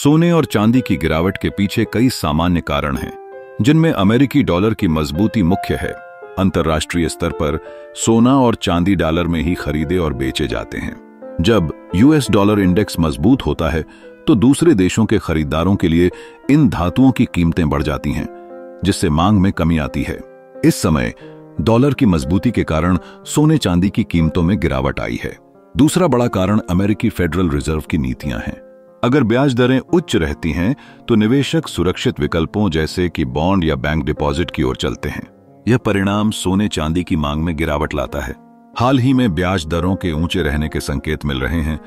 सोने और चांदी की गिरावट के पीछे कई सामान्य कारण हैं, जिनमें अमेरिकी डॉलर की मजबूती मुख्य है। अंतर्राष्ट्रीय स्तर पर सोना और चांदी डॉलर में ही खरीदे और बेचे जाते हैं। जब यूएस डॉलर इंडेक्स मजबूत होता है तो दूसरे देशों के खरीदारों के लिए इन धातुओं की कीमतें बढ़ जाती हैं, जिससे मांग में कमी आती है। इस समय डॉलर की मजबूती के कारण सोने चांदी की कीमतों में गिरावट आई है। दूसरा बड़ा कारण अमेरिकी फेडरल रिजर्व की नीतियां हैं। अगर ब्याज दरें उच्च रहती हैं तो निवेशक सुरक्षित विकल्पों जैसे कि बॉन्ड या बैंक डिपॉजिट की ओर चलते हैं। यह परिणाम सोने चांदी की मांग में गिरावट लाता है। हाल ही में ब्याज दरों के ऊंचे रहने के संकेत मिल रहे हैं,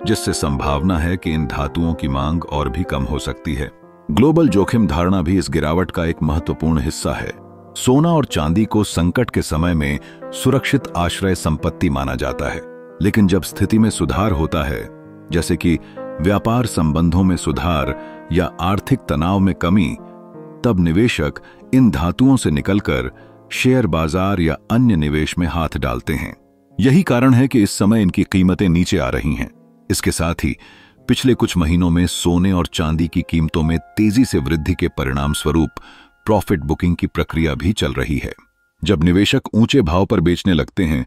जिससे संभावना है कि इन धातुओं की मांग और भी कम हो सकती है। ग्लोबल जोखिम धारणा भी इस गिरावट का एक महत्वपूर्ण हिस्सा है। सोना और चांदी को संकट के समय में सुरक्षित आश्रय संपत्ति माना जाता है, लेकिन जब स्थिति में सुधार होता है, जैसे कि व्यापार संबंधों में सुधार या आर्थिक तनाव में कमी, तब निवेशक इन धातुओं से निकलकर शेयर बाजार या अन्य निवेश में हाथ डालते हैं। यही कारण है कि इस समय इनकी कीमतें नीचे आ रही हैं। इसके साथ ही पिछले कुछ महीनों में सोने और चांदी की कीमतों में तेजी से वृद्धि के परिणाम स्वरूप प्रॉफिट बुकिंग की प्रक्रिया भी चल रही है। जब निवेशक ऊंचे भाव पर बेचने लगते हैं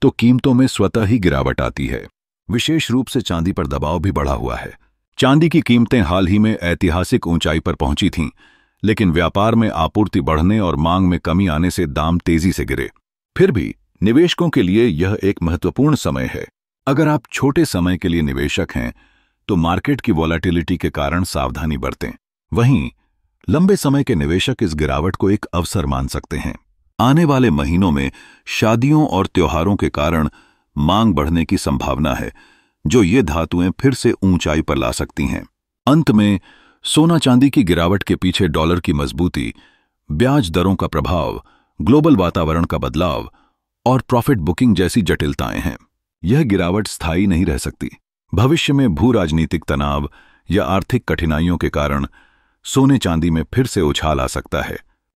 तो कीमतों में स्वतः ही गिरावट आती है। विशेष रूप से चांदी पर दबाव भी बढ़ा हुआ है। चांदी की कीमतें हाल ही में ऐतिहासिक ऊंचाई पर पहुंची थीं, लेकिन व्यापार में आपूर्ति बढ़ने और मांग में कमी आने से दाम तेजी से गिरे। फिर भी निवेशकों के लिए यह एक महत्वपूर्ण समय है। अगर आप छोटे समय के लिए निवेशक हैं तो मार्केट की वॉलेटिलिटी के कारण सावधानी बरतें। वहीं लंबे समय के निवेशक इस गिरावट को एक अवसर मान सकते हैं। आने वाले महीनों में शादियों और त्योहारों के कारण मांग बढ़ने की संभावना है, जो ये धातुएं फिर से ऊंचाई पर ला सकती हैं। अंत में सोना चांदी की गिरावट के पीछे डॉलर की मजबूती, ब्याज दरों का प्रभाव, ग्लोबल वातावरण का बदलाव और प्रॉफिट बुकिंग जैसी जटिलताएं हैं। यह गिरावट स्थायी नहीं रह सकती। भविष्य में भू राजनीतिक तनाव या आर्थिक कठिनाइयों के कारण सोने चांदी में फिर से उछाल आ सकता है।